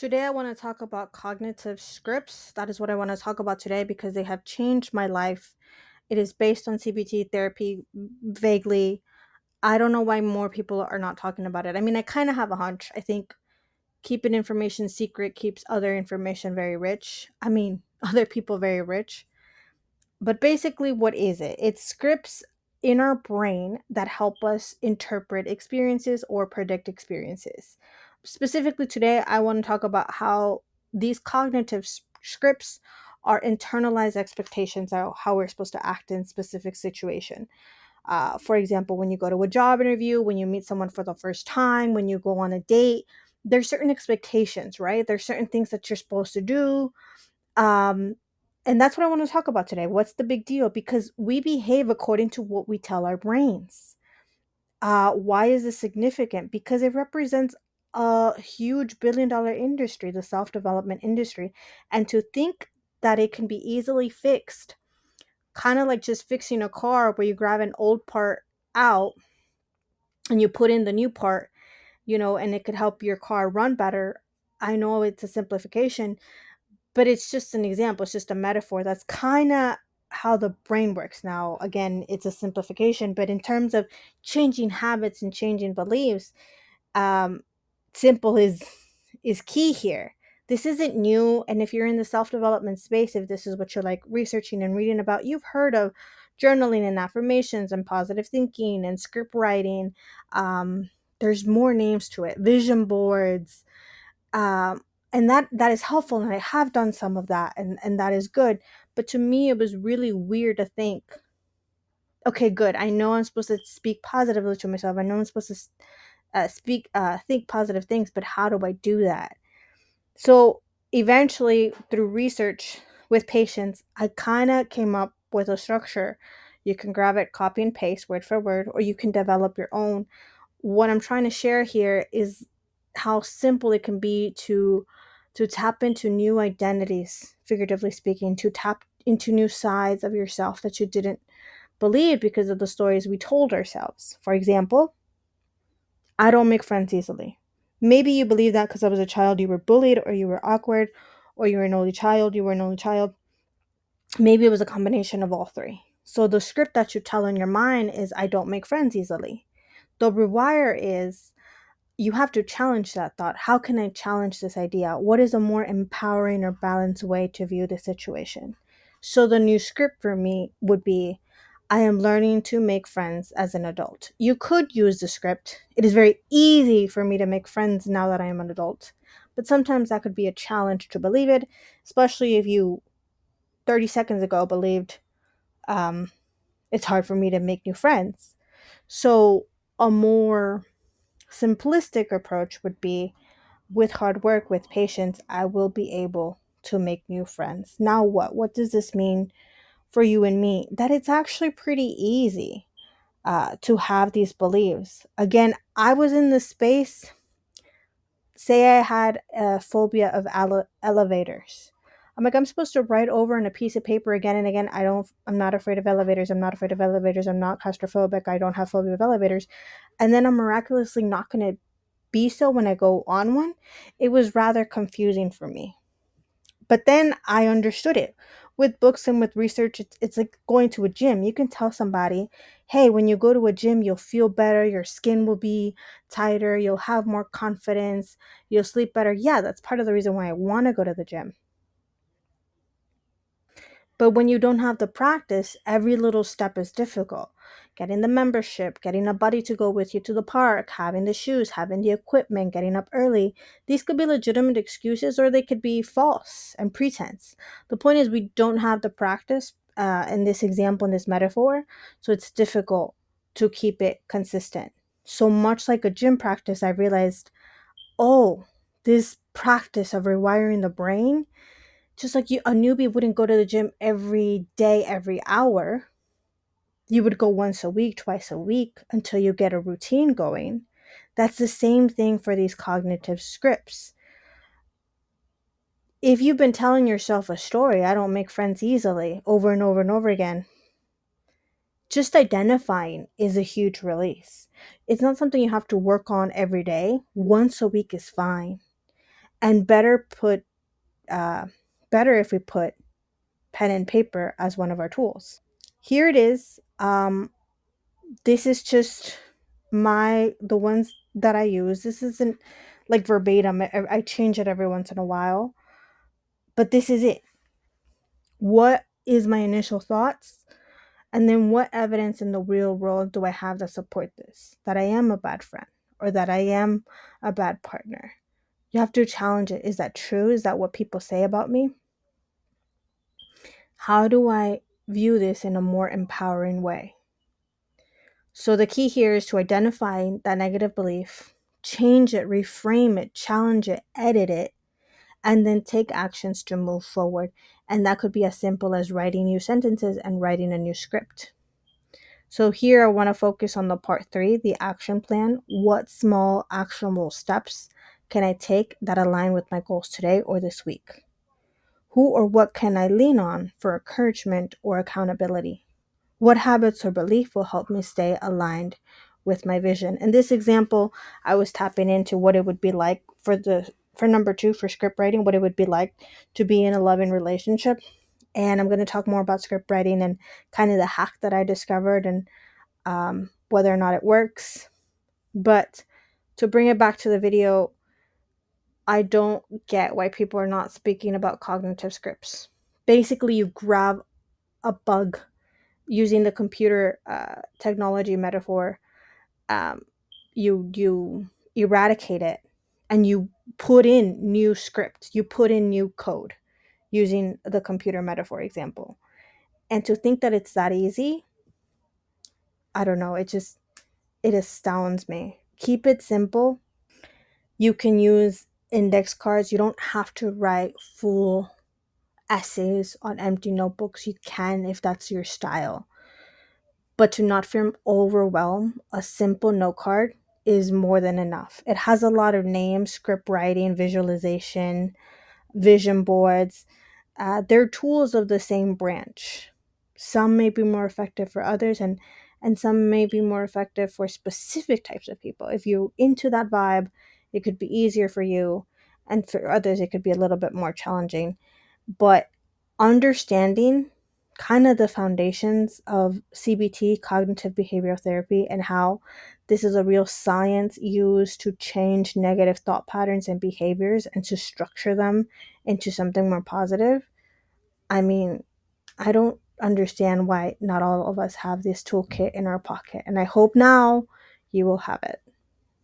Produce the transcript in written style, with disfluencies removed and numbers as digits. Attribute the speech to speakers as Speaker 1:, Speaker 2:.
Speaker 1: Today, I want to talk about cognitive scripts. That is what I want to talk about today because they have changed my life. It is based on CBT therapy vaguely. I don't know why more people are not talking about it. I mean, I kind of have a hunch. I think keeping information secret keeps other information very rich. I mean, other people very rich. But basically, what is it? It's scripts in our brain that help us interpret experiences or predict experiences. Specifically, today, I want to talk about how these cognitive scripts are internalized expectations of how we're supposed to act in specific situation. For example, when you go to a job interview, when you meet someone for the first time, when you go on a date, there's certain expectations, right? There's certain things that you're supposed to do, um, and that's what I want to talk about today. What's the big deal? Because we behave according to what we tell our brains. Why is this significant? Because it represents a huge billion-dollar industry, the self-development industry. And to think that it can be easily fixed, kind of like just fixing a car where you grab an old part out and you put in the new part, and it could help your car run better. I know it's a simplification, but it's just an example, it's just a metaphor. That's kind of how the brain works. Now, again, it's a simplification, but in terms of changing habits and changing beliefs, um, simple is key here. This isn't new, and if you're in the self-development space, if this is what you're like researching and reading about, you've heard of journaling and affirmations and positive thinking and script writing. There's more names to it, vision boards, um, and that is helpful, and I have done some of that, and that is good. But to me, it was really weird to think, okay, good, I know I'm supposed to speak positively to myself, I know I'm supposed to think positive things, but how do I do that? So eventually, through research with patients, I kind of came up with a structure. You can grab it, copy and paste word for word, or you can develop your own. What I'm trying to share here is how simple it can be to tap into new identities, figuratively speaking, to tap into new sides of yourself that you didn't believe because of the stories we told ourselves. For example, I don't make friends easily. Maybe you believe that because I was a child, you were bullied, or you were awkward, or you were an only child, you were an only child. Maybe it was a combination of all three. So the script that you tell in your mind is, I don't make friends easily. The rewire is, you have to challenge that thought. How can I challenge this idea? What is a more empowering or balanced way to view the situation? So the new script for me would be, I am learning to make friends as an adult. You could use the script. It is very easy for me to make friends now that I am an adult. But sometimes that could be a challenge to believe it, especially if you 30 seconds ago believed, um, it's hard for me to make new friends. So a more simplistic approach would be, with hard work, with patience, I will be able to make new friends. Now, what? What does this mean for you and me? That it's actually pretty easy to have these beliefs. Again, I was in this space. Say I had a phobia of elevators. I'm like, I'm supposed to write over on a piece of paper again and again. I'm not afraid of elevators. I'm not afraid of elevators. I'm not claustrophobic. I don't have phobia of elevators. And then I'm miraculously not going to be so when I go on one. It was rather confusing for me. But then I understood it. With books and with research, it's like going to a gym. You can tell somebody, hey, when you go to a gym, you'll feel better, your skin will be tighter, you'll have more confidence, you'll sleep better. Yeah, that's part of the reason why I want to go to the gym. But when you don't have the practice, every little step is difficult. Getting the membership, getting a buddy to go with you to the park, having the shoes, having the equipment, getting up early. These could be legitimate excuses or they could be false and pretense. The point is, we don't have the practice in this example, in this metaphor, so it's difficult to keep it consistent. So much like a gym practice, I realized, oh, this practice of rewiring the brain, just like a newbie wouldn't go to the gym every day, every hour. You would go once a week, twice a week until you get a routine going. That's the same thing for these cognitive scripts. If you've been telling yourself a story, I don't make friends easily, over and over and over again, just identifying is a huge release. It's not something you have to work on every day. Once a week is fine. and uh, better if we put pen and paper as one of our tools. Here it is. This is just the ones that I use. This isn't like verbatim. I change it every once in a while, but this is it. What is my initial thoughts? And then what evidence in the real world do I have that support this? That I am a bad friend or that I am a bad partner. You have to challenge it. Is that true? Is that what people say about me? How do I view this in a more empowering way? So the key here is to identify that negative belief, change it, reframe it, challenge it, edit it, and then take actions to move forward. And that could be as simple as writing new sentences and writing a new script. So here I want to focus on the part 3, the action plan. What small actionable steps can I take that align with my goals today or this week? Who or what can I lean on for encouragement or accountability? What habits or belief will help me stay aligned with my vision? In this example, I was tapping into what it would be like for number 2, for script writing, what it would be like to be in a loving relationship. And I'm going to talk more about script writing and kind of the hack that I discovered and whether or not it works. But to bring it back to the video, I don't get why people are not speaking about cognitive scripts. Basically, you grab a bug using the computer technology metaphor. Um, you eradicate it, and you put in new script. You put in new code using the computer metaphor example. And to think that it's that easy, I don't know. It astounds me. Keep it simple. You can use index cards. You don't have to write full essays on empty notebooks. You can if that's your style. But to not feel overwhelmed, a simple note card is more than enough. It has a lot of names: script writing, visualization, vision boards. They're tools of the same branch. Some may be more effective for others, and some may be more effective for specific types of people. If you're into that vibe, it could be easier for you, and for others, it could be a little bit more challenging. But understanding kind of the foundations of CBT, cognitive behavioral therapy, and how this is a real science used to change negative thought patterns and behaviors and to structure them into something more positive. I mean, I don't understand why not all of us have this toolkit in our pocket, and I hope now you will have it.